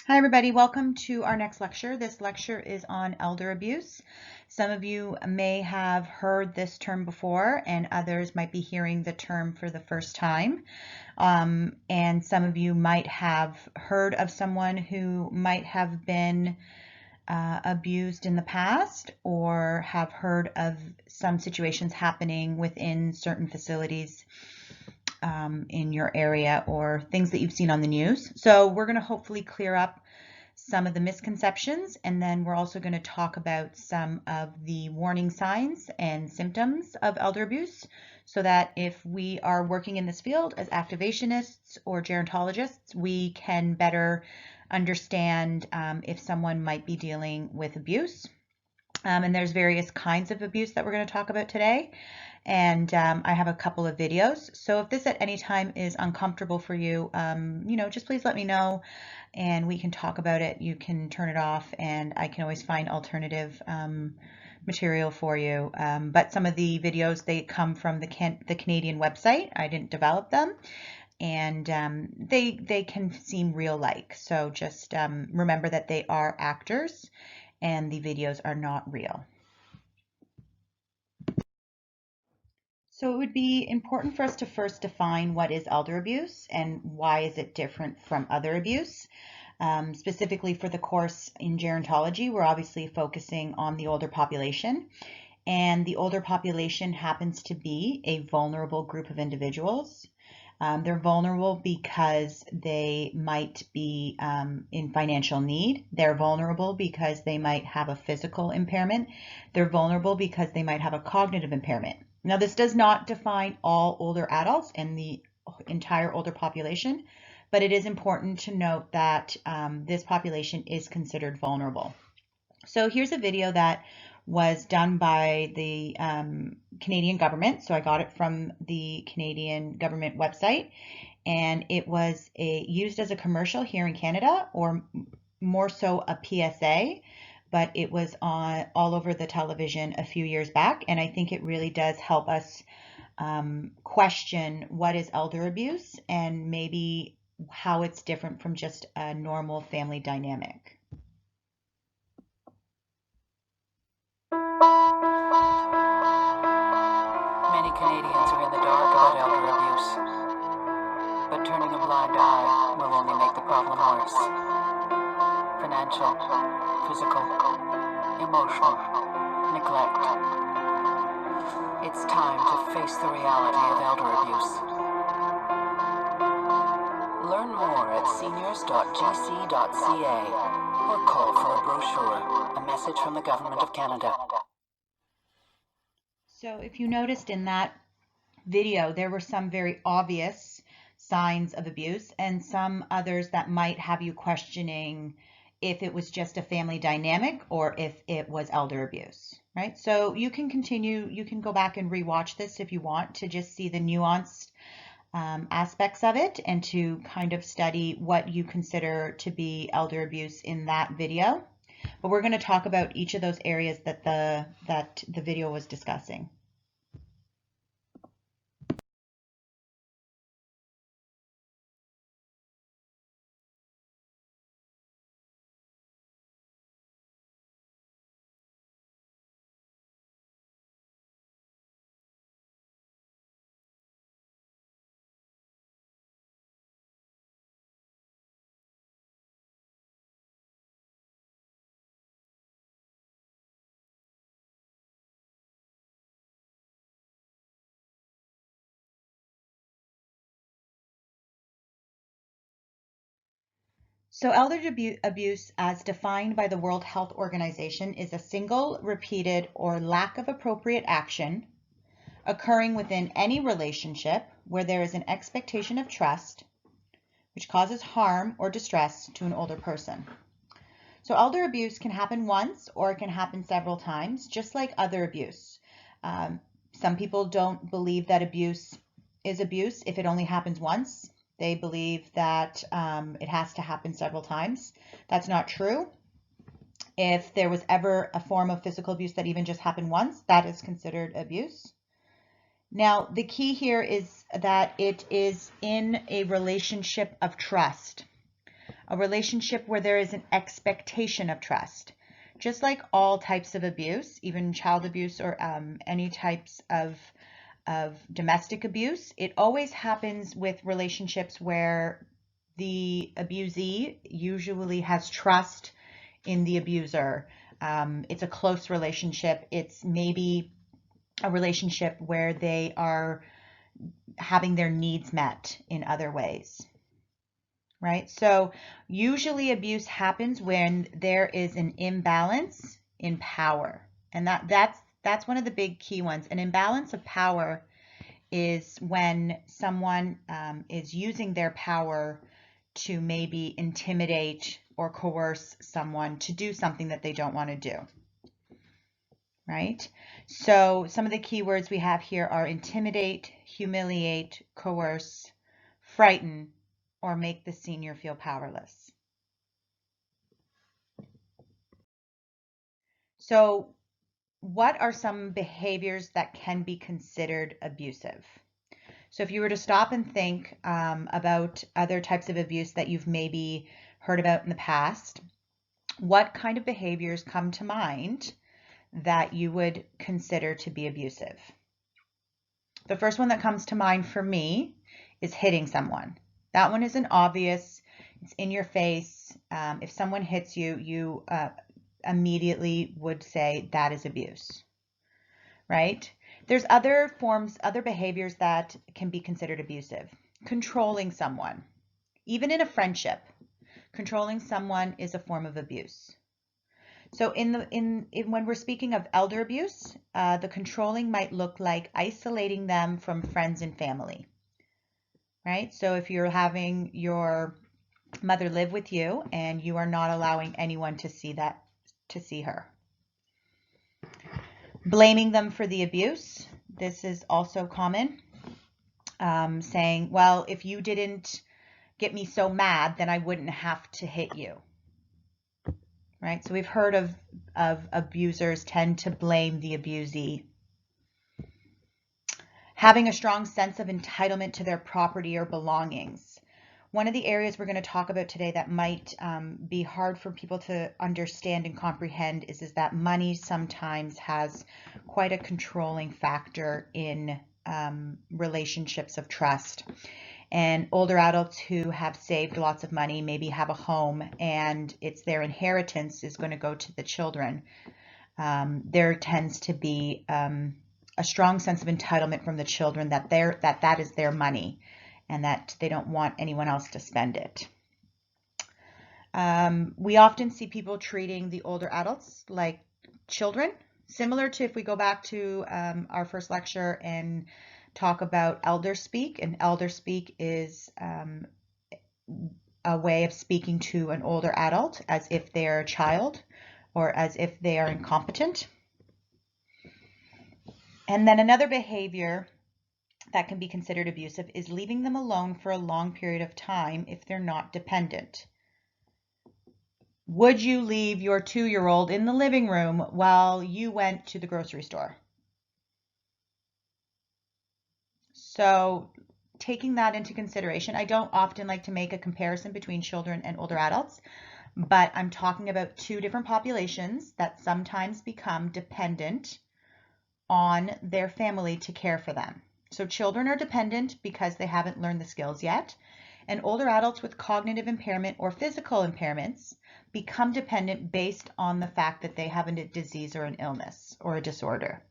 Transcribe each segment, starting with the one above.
Hi everybody, welcome to our next lecture. This lecture is on elder abuse. Some of you may have heard this term before and others might be hearing the term for the first time. And some of you might have heard of someone who might have been abused in the past or have heard of some situations happening within certain facilities in your area or things that you've seen on the news. So we're going to hopefully clear up some of the misconceptions, and then we're also going to talk about some of the warning signs and symptoms of elder abuse so that if we are working in this field as activationists or gerontologists, we can better understand if someone might be dealing with abuse. And there's various kinds of abuse that we're going to talk about today. And I have a couple of videos. So if this at any time is uncomfortable for you, just please let me know and we can talk about it. You can turn it off and I can always find alternative material for you. But some of the videos, they come from the Canadian website. I didn't develop them. And they can seem real-like. So just remember that they are actors and the videos are not real. So it would be important for us to first define what is elder abuse and why is it different from other abuse. Specifically for the course in gerontology, we're obviously focusing on the older population, and the older population happens to be a vulnerable group of individuals. They're vulnerable because they might be in financial need. They're vulnerable because they might have a physical impairment. They're vulnerable because they might have a cognitive impairment. Now, this does not define all older adults and the entire older population, but it is important to note that this population is considered vulnerable. So here's a video that was done by the Canadian government. So I got it from the Canadian government website, and it was used as a commercial here in Canada, or more so a PSA, but it was on all over the television a few years back, and I think it really does help us question what is elder abuse and maybe how it's different from just a normal family dynamic. Many Canadians are in the dark about elder abuse, but turning a blind eye will only make the problem worse. Financial, physical, emotional, neglect. It's time to face the reality of elder abuse. Learn more at seniors.gc.ca or call for a brochure. A message from the Government of Canada. So if you noticed in that video, there were some very obvious signs of abuse and some others that might have you questioning if it was just a family dynamic or if it was elder abuse, right? So you can continue, you can go back and rewatch this if you want to just see the nuanced aspects of it and to kind of study what you consider to be elder abuse in that video. But we're going to talk about each of those areas that the video was discussing. So elder abuse, as defined by the World Health Organization, is a single, repeated, or lack of appropriate action occurring within any relationship where there is an expectation of trust, which causes harm or distress to an older person. So elder abuse can happen once or it can happen several times, just like other abuse. Some people don't believe that abuse is abuse if it only happens once. They believe that it has to happen several times. That's not true. If there was ever a form of physical abuse that even just happened once, that is considered abuse. Now, the key here is that it is in a relationship of trust. a relationship where there is an expectation of trust. Just like all types of abuse, even child abuse or any types of domestic abuse, it always happens with relationships where the abusee usually has trust in the abuser. It's a close relationship. It's maybe a relationship where they are having their needs met in other ways, right? So usually abuse happens when there is an imbalance in power. And that's one of the big key ones. An imbalance of power is when someone is using their power to maybe intimidate or coerce someone to do something that they don't want to do, right? So some of the key words we have here are intimidate, humiliate, coerce, frighten, or make the senior feel powerless. So what are some behaviors that can be considered abusive? So if you were to stop and think about other types of abuse that you've maybe heard about in the past, what kind of behaviors come to mind that you would consider to be abusive? The first one that comes to mind for me is hitting someone. That one isn't obvious. It's in your face. If someone hits you, you immediately would say that is abuse, right? There's other forms, other behaviors that can be considered abusive. Controlling someone, even in a friendship, controlling someone is a form of abuse. So when we're speaking of elder abuse, the controlling might look like isolating them from friends and family, right? So if you're having your mother live with you and you are not allowing anyone to see her. Blaming them for the abuse. This is also common. Saying, well, if you didn't get me so mad, then I wouldn't have to hit you. Right? So we've heard of abusers tend to blame the abusee. Having a strong sense of entitlement to their property or belongings. One of the areas we're going to talk about today that might be hard for people to understand and comprehend is that money sometimes has quite a controlling factor in relationships of trust. And older adults who have saved lots of money, maybe have a home, and it's their inheritance is going to go to the children. There tends to be a strong sense of entitlement from the children that is their money, and that they don't want anyone else to spend it. We often see people treating the older adults like children, similar to if we go back to our first lecture and talk about elder speak. And elder speak is a way of speaking to an older adult as if they're a child or as if they are incompetent. And then another behavior that can be considered abusive is leaving them alone for a long period of time if they're not dependent. Would you leave your 2-year-old in the living room while you went to the grocery store? So taking that into consideration, I don't often like to make a comparison between children and older adults, but I'm talking about two different populations that sometimes become dependent on their family to care for them. So children are dependent because they haven't learned the skills yet, and older adults with cognitive impairment or physical impairments become dependent based on the fact that they have a disease or an illness or a disorder.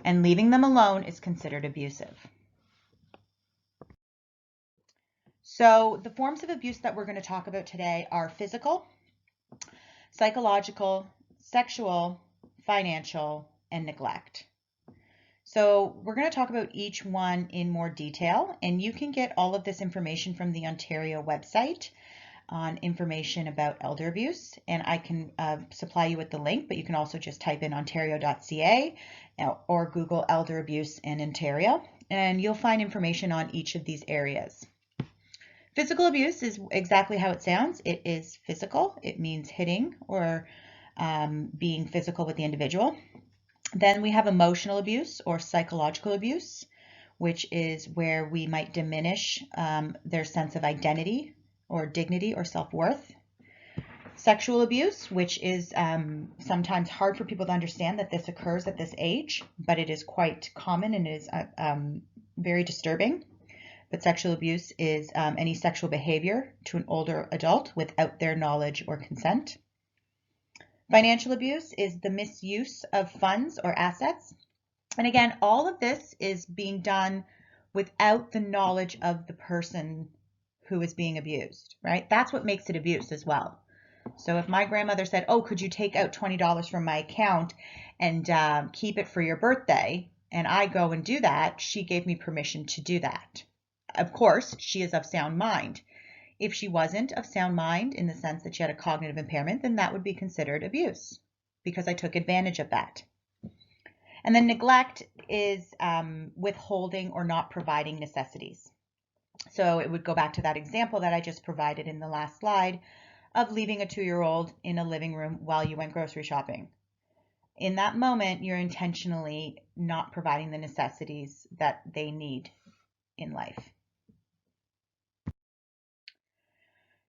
And leaving them alone is considered abusive. So the forms of abuse that we're going to talk about today are physical, psychological, sexual, financial, and neglect. So we're going to talk about each one in more detail, and you can get all of this information from the Ontario website on information about elder abuse, and I can supply you with the link, but you can also just type in ontario.ca or Google elder abuse in Ontario, and you'll find information on each of these areas. Physical abuse is exactly how it sounds. It is physical. It means hitting or being physical with the individual. Then we have emotional abuse or psychological abuse, which is where we might diminish their sense of identity or dignity or self-worth. Sexual abuse, which is sometimes hard for people to understand that this occurs at this age, but it is quite common and is very disturbing. But sexual abuse is any sexual behavior to an older adult without their knowledge or consent. Financial abuse is the misuse of funds or assets. And again, all of this is being done without the knowledge of the person who is being abused, right? That's what makes it abuse as well. So if my grandmother said, oh, could you take out $20 from my account and keep it for your birthday, and I go and do that, she gave me permission to do that. Of course, she is of sound mind. If she wasn't of sound mind in the sense that she had a cognitive impairment, then that would be considered abuse because I took advantage of that. And then neglect is withholding or not providing necessities. So it would go back to that example that I just provided in the last slide of leaving a 2-year-old in a living room while you went grocery shopping. In that moment, you're intentionally not providing the necessities that they need in life.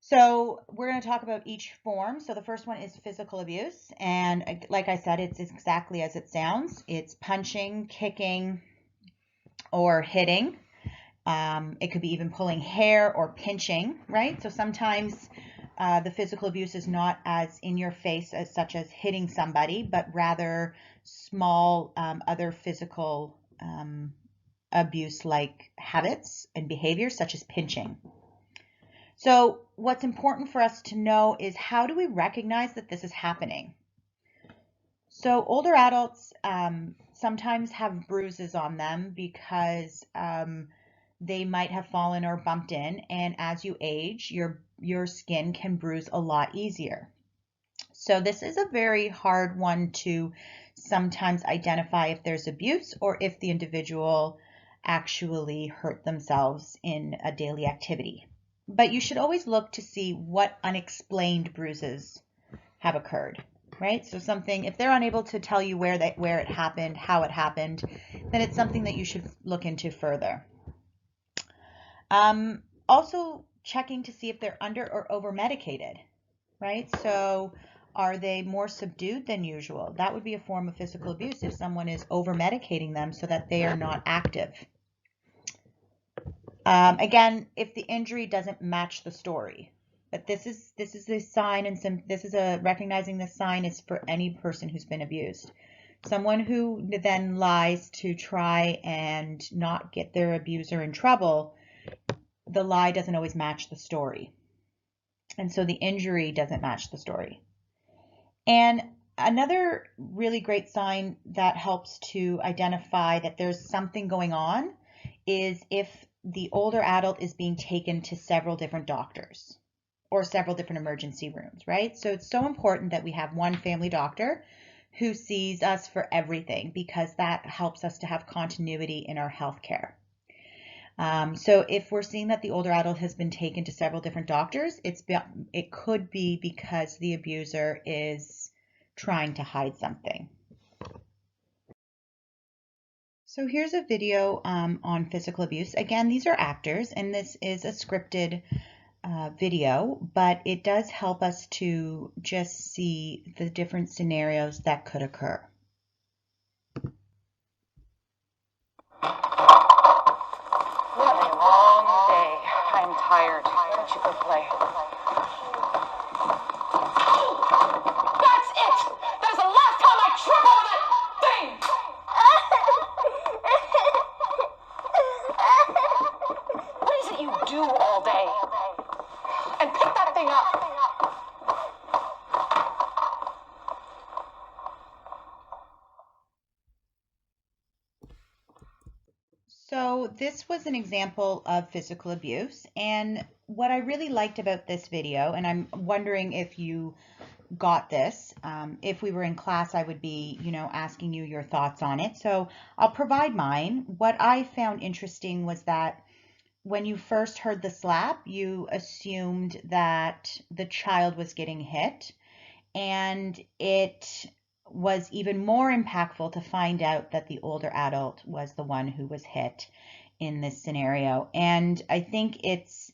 So we're going to talk about each form. So the first one is physical abuse. And like I said, it's exactly as it sounds. It's punching, kicking, or hitting. It could be even pulling hair or pinching, right? So sometimes the physical abuse is not as in your face as such as hitting somebody, but rather small other physical abuse like habits and behaviors such as pinching. So what's important for us to know is how do we recognize that this is happening? So older adults sometimes have bruises on them because they might have fallen or bumped in, and as you age, your skin can bruise a lot easier. So this is a very hard one to sometimes identify if there's abuse or if the individual actually hurt themselves in a daily activity. But you should always look to see what unexplained bruises have occurred, right? So something, if they're unable to tell you where it happened, how it happened, then it's something that you should look into further. Also checking to see if they're under or over medicated, right? So are they more subdued than usual? That would be a form of physical abuse if someone is over medicating them so that they are not active. Again, if the injury doesn't match the story, but this is a sign, and this is a recognizing this sign is for any person who's been abused. Someone who then lies to try and not get their abuser in trouble, the lie doesn't always match the story. And so the injury doesn't match the story. And another really great sign that helps to identify that there's something going on is if the older adult is being taken to several different doctors or several different emergency rooms, right? So it's so important that we have one family doctor who sees us for everything because that helps us to have continuity in our health care. So if we're seeing that the older adult has been taken to several different doctors, it could be because the abuser is trying to hide something. So here's a video on physical abuse. Again, these are actors, and this is a scripted video, but it does help us to just see the different scenarios that could occur. What a long day. I'm tired. Why don't you go play? That's it! That is the last time I trip over that thing! What is it you do all day? And pick that thing up! So this was an example of physical abuse, and what I really liked about this video, and I'm wondering if you got this, if we were in class I would be, asking you your thoughts on it. So I'll provide mine. What I found interesting was that when you first heard the slap, you assumed that the child was getting hit, and it was even more impactful to find out that the older adult was the one who was hit in this scenario. And I think it's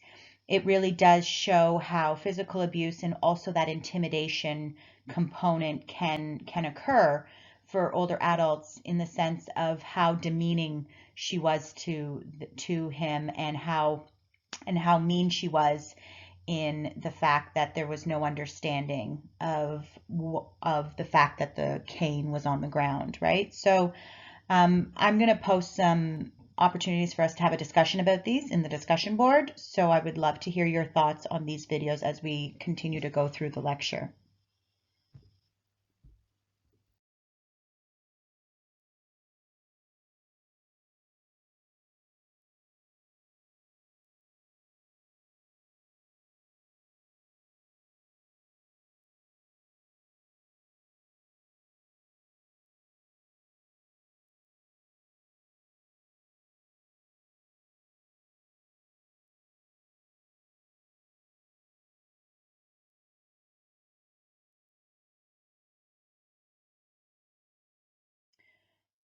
it really does show how physical abuse and also that intimidation component can occur for older adults, in the sense of how demeaning she was to him, and how mean she was, in the fact that there was no understanding of the fact that the cane was on the ground, right? So I'm going to post some opportunities for us to have a discussion about these in the discussion board. So I would love to hear your thoughts on these videos as we continue to go through the lecture.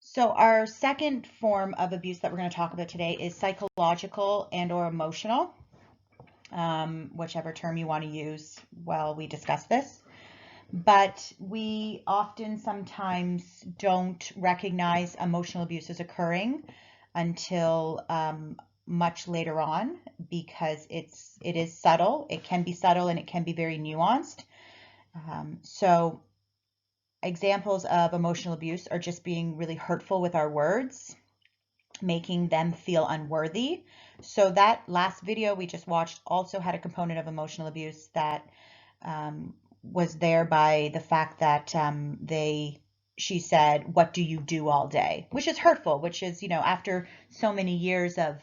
So our second form of abuse that we're going to talk about today is psychological and or emotional, whichever term you want to use while we discuss this. But we often sometimes don't recognize emotional abuse as occurring until much later on, because it is subtle. It can be subtle and it can be very nuanced. So examples of emotional abuse are just being really hurtful with our words, making them feel unworthy. So that last video we just watched also had a component of emotional abuse that was there by the fact that she said, "What do you do all day?" Which is hurtful, which is, after so many years of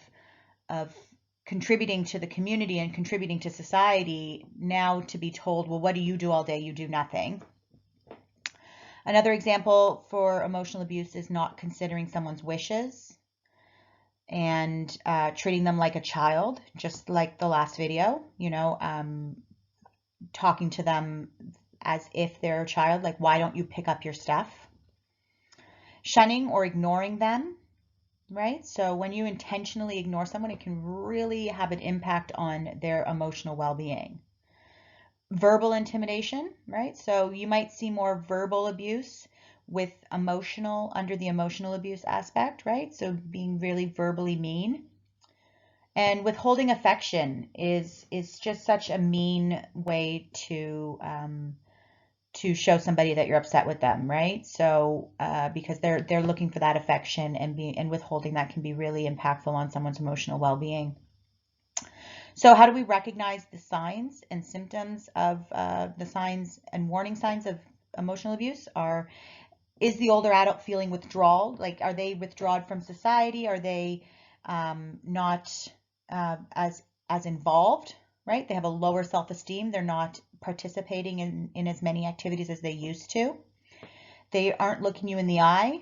contributing to the community and contributing to society, now to be told, well, what do you do all day? You do nothing. Another example for emotional abuse is not considering someone's wishes and treating them like a child, just like the last video, talking to them as if they're a child, like, why don't you pick up your stuff? Shunning or ignoring them, right? So when you intentionally ignore someone, it can really have an impact on their emotional well-being. Verbal intimidation, right? So you might see more verbal abuse with emotional, under the emotional abuse aspect, right? So being really verbally mean. And withholding affection is just such a mean way to show somebody that you're upset with them, right? So because they're looking for that affection, and withholding that can be really impactful on someone's emotional well-being. So how do we recognize the signs and symptoms of the signs and warning signs of emotional abuse? Is the older adult feeling withdrawal? Like, are they withdrawn from society? Are they not as involved, right? They have a lower self-esteem. They're not participating in as many activities as they used to. They aren't looking you in the eye.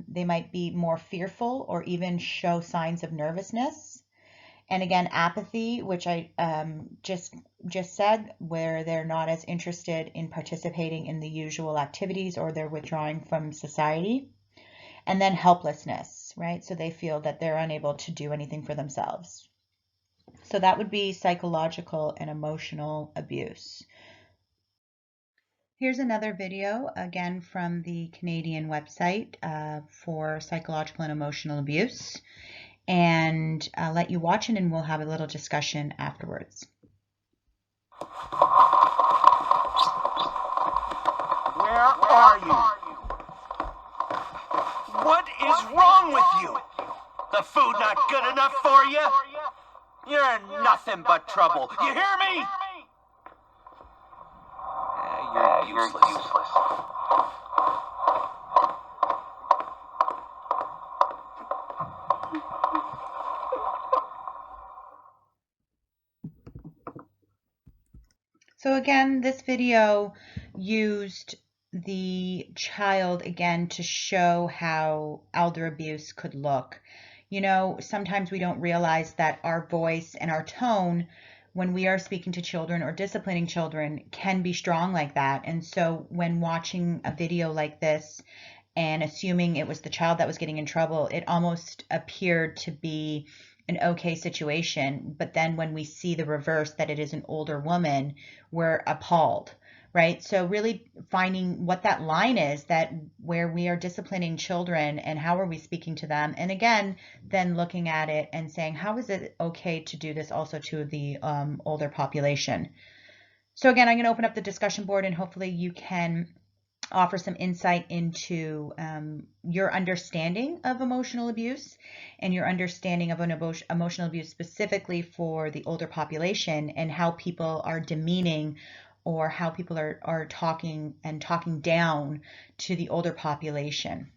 They might be more fearful or even show signs of nervousness. And again, apathy, which I just said, where they're not as interested in participating in the usual activities, or they're withdrawing from society. And then helplessness, right? So they feel that they're unable to do anything for themselves. So that would be psychological and emotional abuse. Here's another video, again from the Canadian website for psychological and emotional abuse. And I'll let you watch it, and we'll have a little discussion afterwards. Where are you? What is wrong with you? The food not good enough for you? You're nothing but trouble. You hear me? You're useless. So again, this video used the child again to show how elder abuse could look. Sometimes we don't realize that our voice and our tone when we are speaking to children or disciplining children can be strong like that. And so when watching a video like this and assuming it was the child that was getting in trouble, it almost appeared to be an okay situation. But then when we see the reverse, that it is an older woman, we're appalled, right? So really finding what that line is, that where we are disciplining children and how are we speaking to them. And again, then looking at it and saying, how is it okay to do this also to the older population? So again, I'm going to open up the discussion board and hopefully you can offer some insight into your understanding of emotional abuse and your understanding of an emotional abuse specifically for the older population, and how people are demeaning or how people are talking down to the older population.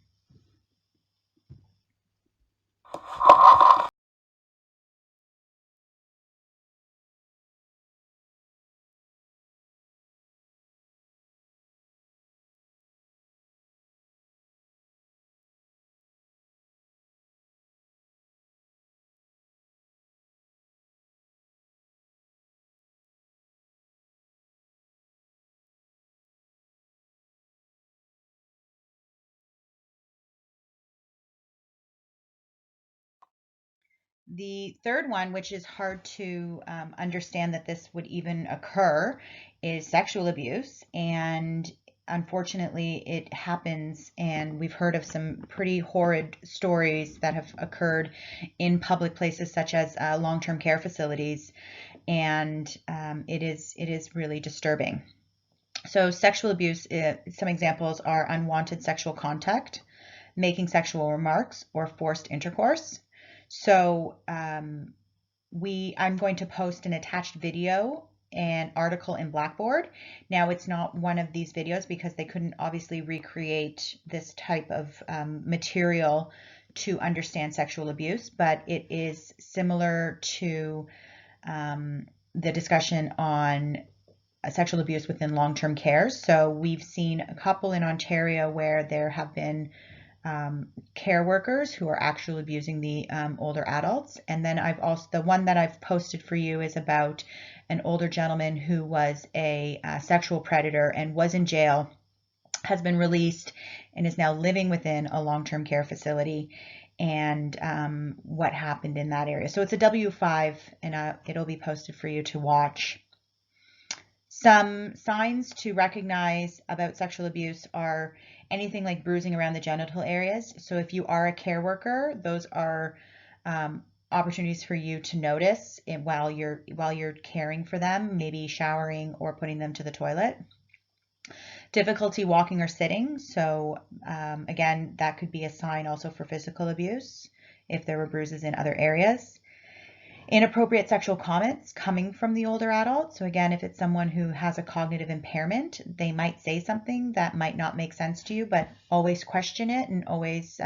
The third one, which is hard to understand that this would even occur, is sexual abuse. And unfortunately, it happens, and we've heard of some pretty horrid stories that have occurred in public places such as long-term care facilities, and it is really disturbing. So sexual abuse, some examples are unwanted sexual contact, making sexual remarks, or forced intercourse. So I'm going to post an attached video and article in Blackboard. Now, it's not one of these videos because they couldn't obviously recreate this type of material to understand sexual abuse, but it is similar to the discussion on sexual abuse within long-term care. So we've seen a couple in Ontario where there have been care workers who are actually abusing the older adults. And then the one that I've posted for you is about an older gentleman who was a sexual predator and was in jail, has been released, and is now living within a long-term care facility, and what happened in that area. So it's a W5, and it'll be posted for you to watch. Some signs to recognize about sexual abuse are anything like bruising around the genital areas. So if you are a care worker, those are opportunities for you to notice while you're caring for them, maybe showering or putting them to the toilet. Difficulty walking or sitting. So again, that could be a sign also for physical abuse if there were bruises in other areas. Inappropriate sexual comments coming from the older adult. So again, if it's someone who has a cognitive impairment, they might say something that might not make sense to you, but always question it and always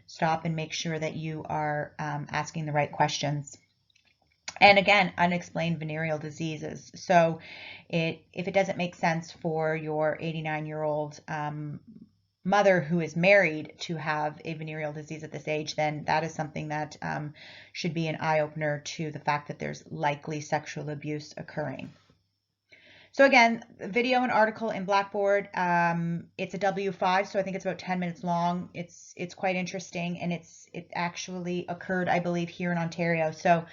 stop and make sure that you are asking the right questions. And again, unexplained venereal diseases. So if it doesn't make sense for your 89-year-old mother who is married to have a venereal disease at this age, then that is something that should be an eye-opener to the fact that there's likely sexual abuse occurring. So again, video and article in Blackboard. It's a W5, so I think it's about 10 minutes long. It's quite interesting, and it actually occurred, I believe, here in Ontario. So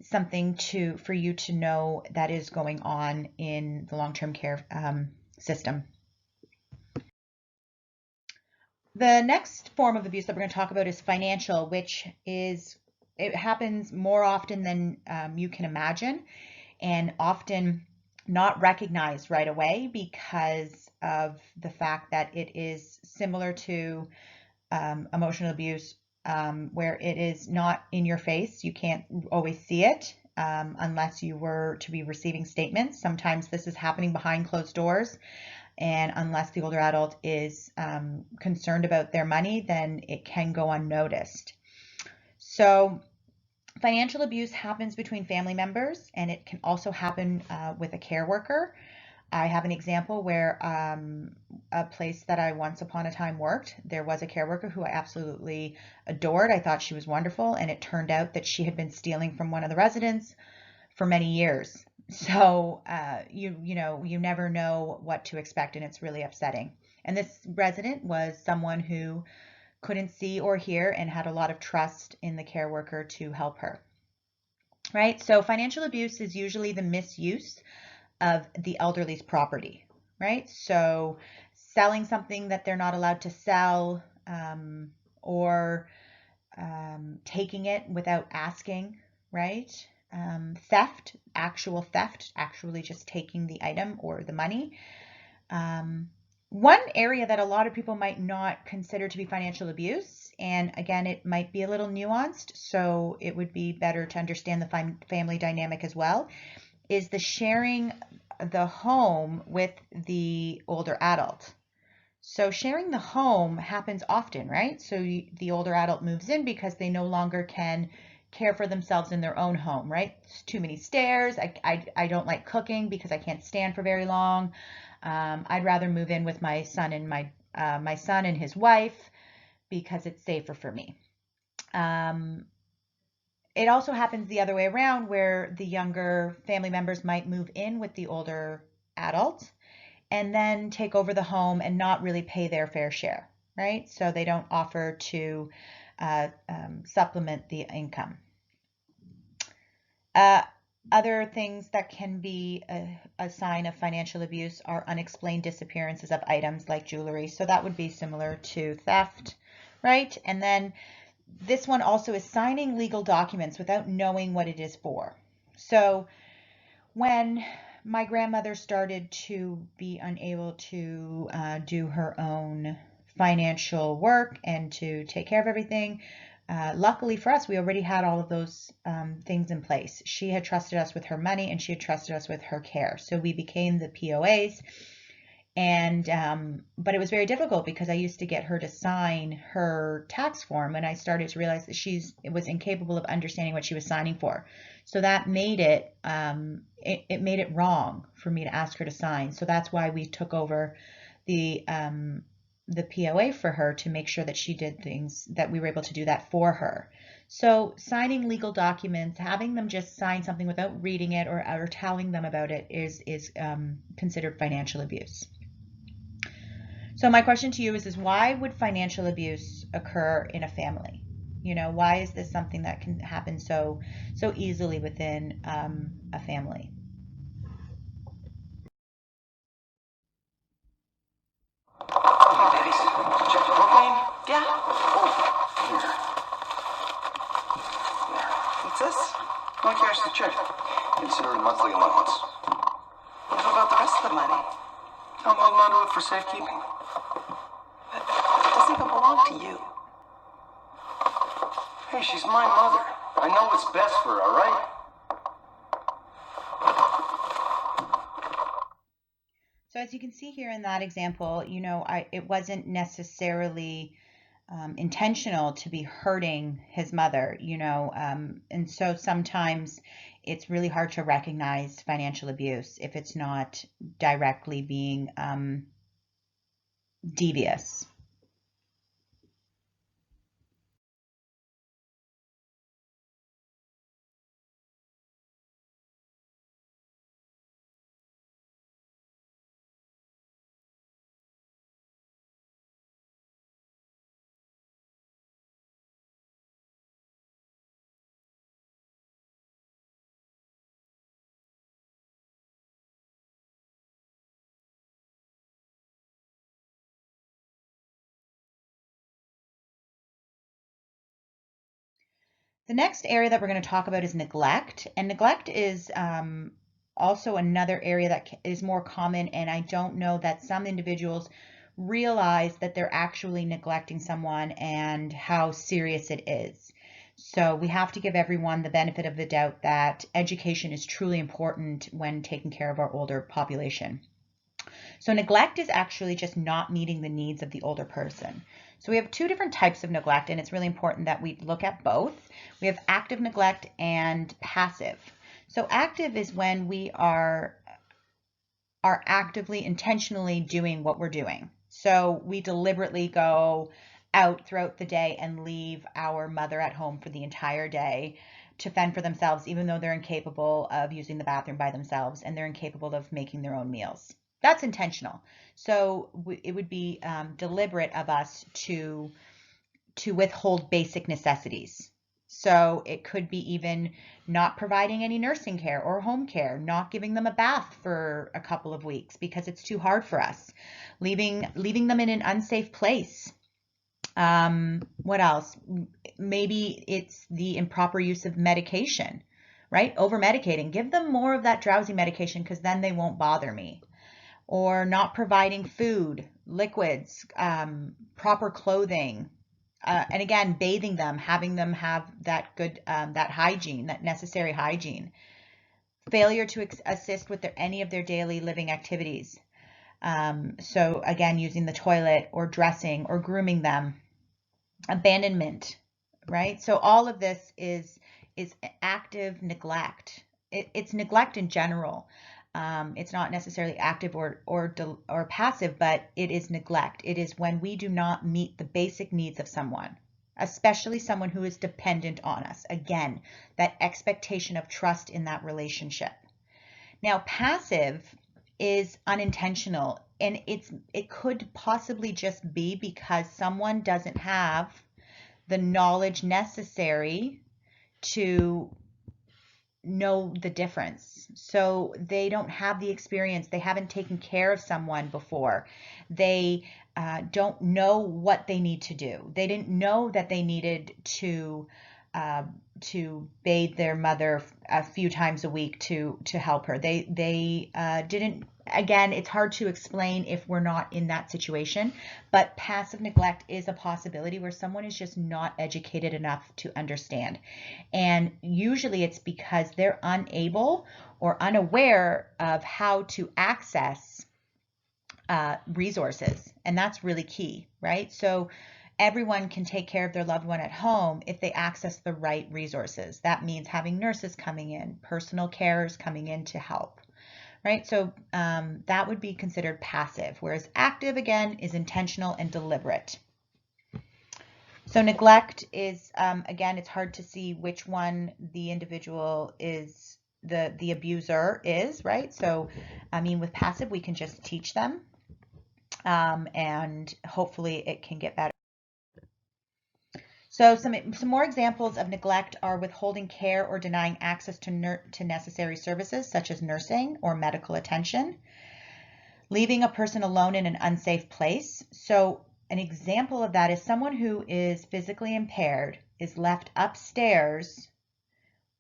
something for you to know that is going on in the long-term care system. The next form of abuse that we're going to talk about is financial, which it happens more often than you can imagine, and often not recognized right away because of the fact that it is similar to emotional abuse, where it is not in your face. You can't always see it unless you were to be receiving statements. Sometimes this is happening behind closed doors. And unless the older adult is concerned about their money, then it can go unnoticed. So financial abuse happens between family members, and it can also happen with a care worker. I have an example where a place that I once upon a time worked, there was a care worker who I absolutely adored. I thought she was wonderful, and it turned out that she had been stealing from one of the residents for many years. So you never know what to expect, and it's really upsetting. And this resident was someone who couldn't see or hear and had a lot of trust in the care worker to help her. Right? So financial abuse is usually the misuse of the elderly's property, right? So selling something that they're not allowed to sell, or taking it without asking, right? Theft, actually just taking the item or the money. One area that a lot of people might not consider to be financial abuse, and again, it might be a little nuanced, so it would be better to understand the family dynamic as well, is the sharing the home with the older adult. So sharing the home happens often, right? So the older adult moves in because they no longer can care for themselves in their own home, right? It's too many stairs. I don't like cooking because I can't stand for very long. I'd rather move in with my son and my son and his wife because it's safer for me. It also happens the other way around, where the younger family members might move in with the older adult and then take over the home and not really pay their fair share, right? So they don't offer to supplement the income. Other things that can be a sign of financial abuse are unexplained disappearances of items like jewelry. So that would be similar to theft, right? And then this one also is signing legal documents without knowing what it is for. So when my grandmother started to be unable to do her own financial work and to take care of everything, luckily for us, we already had all of those things in place. She had trusted us with her money and she had trusted us with her care. So we became the POAs. And but it was very difficult because I used to get her to sign her tax form, and I started to realize that she was incapable of understanding what she was signing for. So that made it it made it wrong for me to ask her to sign. So that's why we took over the POA for her, to make sure that she did things, that we were able to do that for her. So signing legal documents, having them just sign something without reading it or telling them about it is considered financial abuse. So my question to you is why would financial abuse occur in a family? You know, why is this something that can happen so easily within a family? Hey, babies. Check the propane? Yeah. Oh, here. There. What's this? Why cash the check? Consider it a monthly allowance. What about the rest of the money? I'm holding on to it for safekeeping. It doesn't even belong to you. Hey, she's my mother. I know what's best for her, all right? So as you can see here in that example, you know, it wasn't necessarily intentional to be hurting his mother, you know, and so sometimes it's really hard to recognize financial abuse if it's not directly being devious. The next area that we're going to talk about is neglect. And neglect is also another area that is more common, and I don't know that some individuals realize that they're actually neglecting someone and how serious it is. So we have to give everyone the benefit of the doubt that education is truly important when taking care of our older population. So neglect is actually just not meeting the needs of the older person. So we have two different types of neglect, and it's really important that we look at both. We have active neglect and passive. So active is when we are actively, intentionally doing what we're doing. So we deliberately go out throughout the day and leave our mother at home for the entire day to fend for themselves, even though they're incapable of using the bathroom by themselves and they're incapable of making their own meals. That's intentional. So it would be deliberate of us to to withhold basic necessities. So it could be even not providing any nursing care or home care, not giving them a bath for a couple of weeks because it's too hard for us, leaving them in an unsafe place. What else? Maybe it's the improper use of medication, right? Over medicating. Give them more of that drowsy medication because then they won't bother me. Or not providing food, liquids, proper clothing, and again, bathing them, having them have that good, that hygiene, that necessary hygiene. Failure to assist with any of their daily living activities. So again, using the toilet or dressing or grooming them. Abandonment, right? So all of this is active neglect. It's neglect in general. It's not necessarily active or passive, but it is neglect. It is when we do not meet the basic needs of someone, especially someone who is dependent on us. Again, that expectation of trust in that relationship. Now, passive is unintentional, and it could possibly just be because someone doesn't have the knowledge necessary to know the difference. So they don't have the experience. They haven't taken care of someone before. They don't know what they need to do. They didn't know that they needed to bathe their mother a few times a week to help her. They didn't. Again, it's hard to explain if we're not in that situation, but passive neglect is a possibility where someone is just not educated enough to understand. And usually it's because they're unable or unaware of how to access resources. And that's really key, right? So everyone can take care of their loved one at home if they access the right resources. That means having nurses coming in, personal carers coming in to help. Right, so that would be considered passive, whereas active, again, is intentional and deliberate. So neglect is, again, it's hard to see which one the individual is, the abuser is, right? So, I mean, with passive, we can just teach them, and hopefully it can get better. So some more examples of neglect are withholding care or denying access to necessary services such as nursing or medical attention, leaving a person alone in an unsafe place. So an example of that is someone who is physically impaired is left upstairs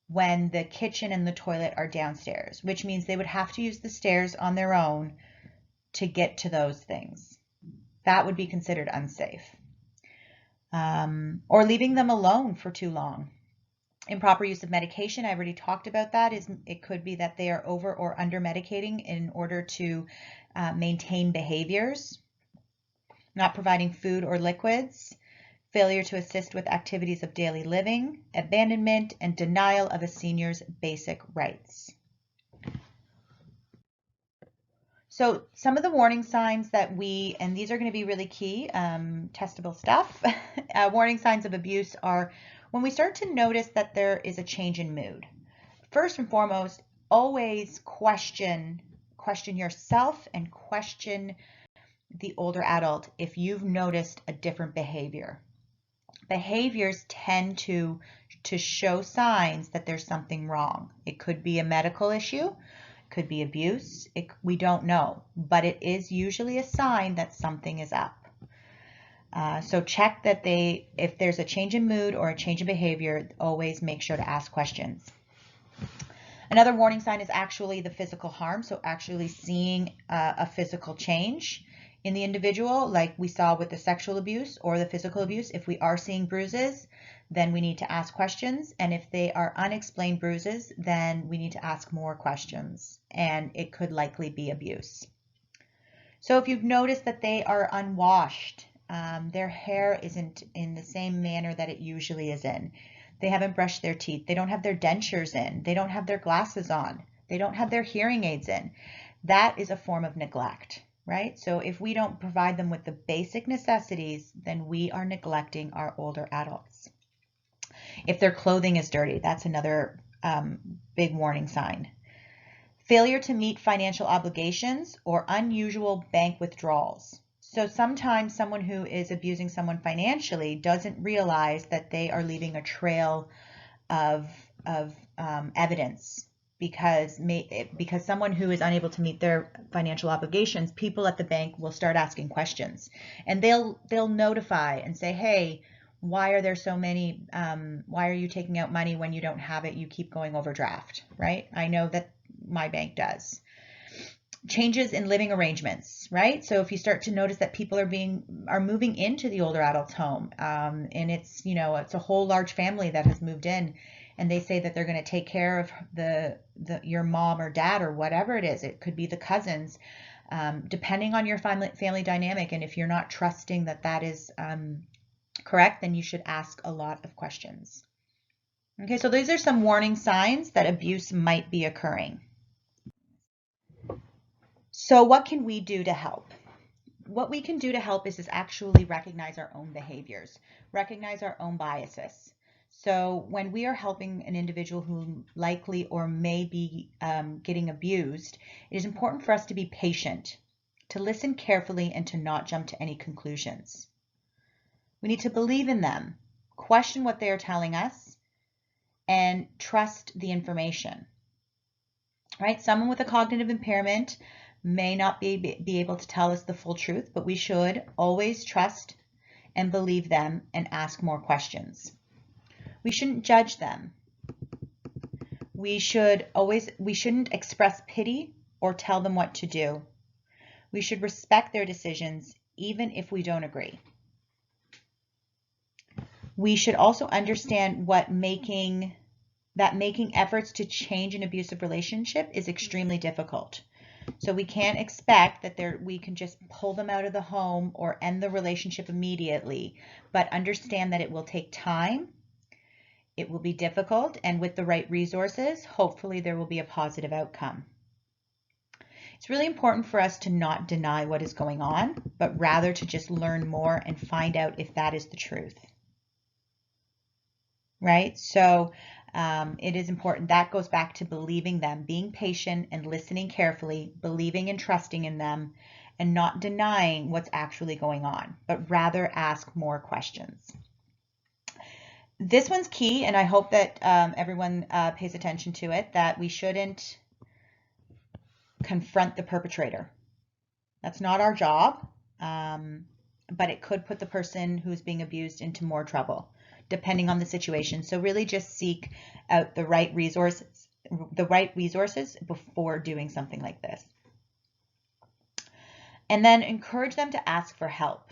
when the kitchen and the toilet are downstairs, which means they would have to use the stairs on their own to get to those things. That would be considered unsafe. Or leaving them alone for too long. Improper use of medication, I already talked about that. It could be that they are over or under medicating in order to maintain behaviors. Not providing food or liquids. Failure to assist with activities of daily living. Abandonment and denial of a senior's basic rights. So some of the warning signs that and these are going to be really key, testable stuff, warning signs of abuse are when we start to notice that there is a change in mood. First and foremost, always question yourself and question the older adult if you've noticed a different behavior. Behaviors tend to show signs that there's something wrong. It could be a medical issue. Could be abuse. We don't know, but it is usually a sign that something is up. So check that if there's a change in mood or a change in behavior, always make sure to ask questions. Another warning sign is actually the physical harm. So actually seeing a physical change in the individual, like we saw with the sexual abuse or the physical abuse. If we are seeing bruises, then we need to ask questions. And if they are unexplained bruises, then we need to ask more questions. And it could likely be abuse. So if you've noticed that they are unwashed, their hair isn't in the same manner that it usually is in. They haven't brushed their teeth. They don't have their dentures in. They don't have their glasses on. They don't have their hearing aids in. That is a form of neglect. Right? So if we don't provide them with the basic necessities, then we are neglecting our older adults. If their clothing is dirty, that's another big warning sign. Failure to meet financial obligations or unusual bank withdrawals. So sometimes someone who is abusing someone financially doesn't realize that they are leaving a trail of evidence, because someone who is unable to meet their financial obligations, people at the bank will start asking questions, and they'll notify and say, hey, why are there so many, why are you taking out money when you don't have it? You keep going overdraft, right? I know that my bank does. Changes in living arrangements, right? So if you start to notice that people are moving into the older adult's home, and it's a whole large family that has moved in, and they say that they're going to take care of your mom or dad or whatever it is. It could be the cousins, depending on your family dynamic. And if you're not trusting that is correct, then you should ask a lot of questions. Okay, so these are some warning signs that abuse might be occurring. So what can we do to help? What we can do to help is actually recognize our own behaviors, recognize our own biases. So when we are helping an individual who likely or may be getting abused, it is important for us to be patient, to listen carefully, and to not jump to any conclusions. We need to believe in them, question what they are telling us, and trust the information. Right? Someone with a cognitive impairment may not be able to tell us the full truth, but we should always trust and believe them and ask more questions. We shouldn't judge them. We shouldn't express pity or tell them what to do. We should respect their decisions even if we don't agree. We should also understand that making efforts to change an abusive relationship is extremely difficult. So we can't expect that we can just pull them out of the home or end the relationship immediately, but understand that it will take time, it will be difficult, and with the right resources, hopefully there will be a positive outcome. It's really important for us to not deny what is going on, but rather to just learn more and find out if that is the truth. Right? So it is important. That goes back to believing them, being patient and listening carefully, believing and trusting in them, and not denying what's actually going on, but rather ask more questions. This one's key, and I hope that everyone pays attention to it, that we shouldn't confront the perpetrator. That's not our job, but it could put the person who's being abused into more trouble, depending on the situation. So really just seek out the right resources before doing something like this. And then encourage them to ask for help,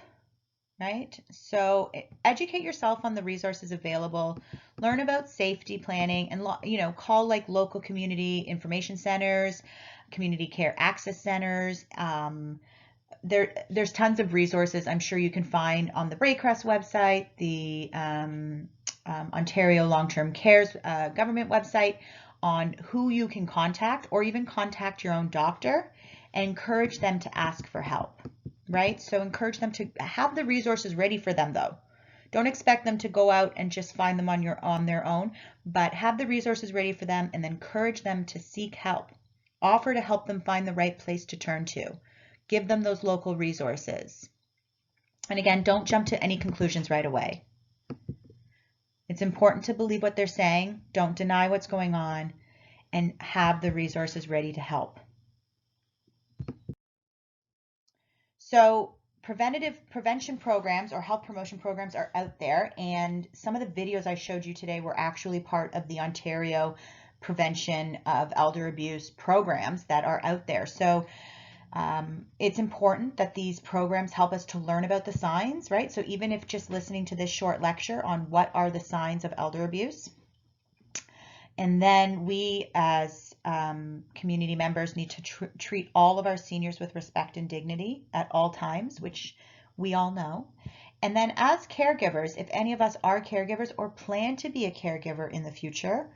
right? So educate yourself on the resources available, learn about safety planning, and call like local community information centers, community care access centers. There's tons of resources I'm sure you can find on the Braycrest website, the Ontario Long-Term Care's government website, on who you can contact, or even contact your own doctor and encourage them to ask for help, right? So encourage them to have the resources ready for them though. Don't expect them to go out and just find them on their own, but have the resources ready for them and then encourage them to seek help. Offer to help them find the right place to turn to. Give them those local resources. And again, don't jump to any conclusions right away. It's important to believe what they're saying, don't deny what's going on, and have the resources ready to help. So prevention programs or health promotion programs are out there, and some of the videos I showed you today were actually part of the Ontario prevention of elder abuse programs that are out there. So it's important that these programs help us to learn about the signs, right? So even if just listening to this short lecture on what are the signs of elder abuse, and then we as community members need to treat all of our seniors with respect and dignity at all times, which we all know. And then as caregivers, if any of us are caregivers or plan to be a caregiver in the future,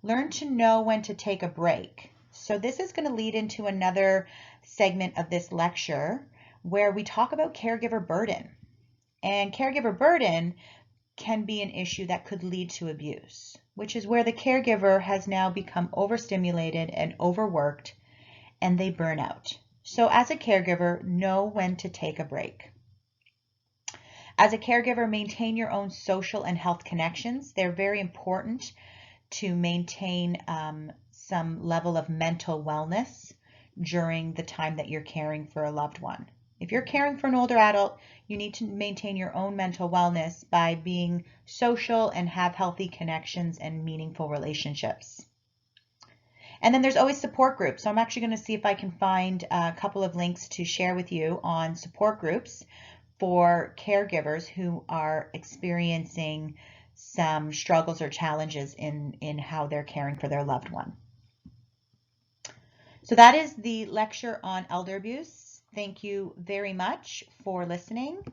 learn to know when to take a break. So this is going to lead into another segment of this lecture where we talk about caregiver burden. And caregiver burden can be an issue that could lead to abuse, which is where the caregiver has now become overstimulated and overworked and they burn out. So as a caregiver, know when to take a break. As a caregiver, maintain your own social and health connections. They're very important to maintain some level of mental wellness during the time that you're caring for a loved one. If you're caring for an older adult, you need to maintain your own mental wellness by being social and have healthy connections and meaningful relationships. And then there's always support groups. So I'm actually going to see if I can find a couple of links to share with you on support groups for caregivers who are experiencing some struggles or challenges in how they're caring for their loved one. So that is the lecture on elder abuse. Thank you very much for listening.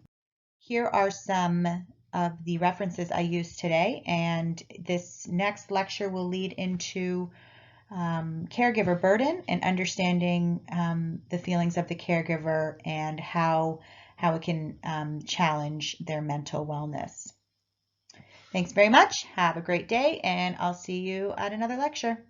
Here are some of the references I used today, and this next lecture will lead into caregiver burden and understanding the feelings of the caregiver and how it can challenge their mental wellness. Thanks very much. Have a great day, and I'll see you at another lecture.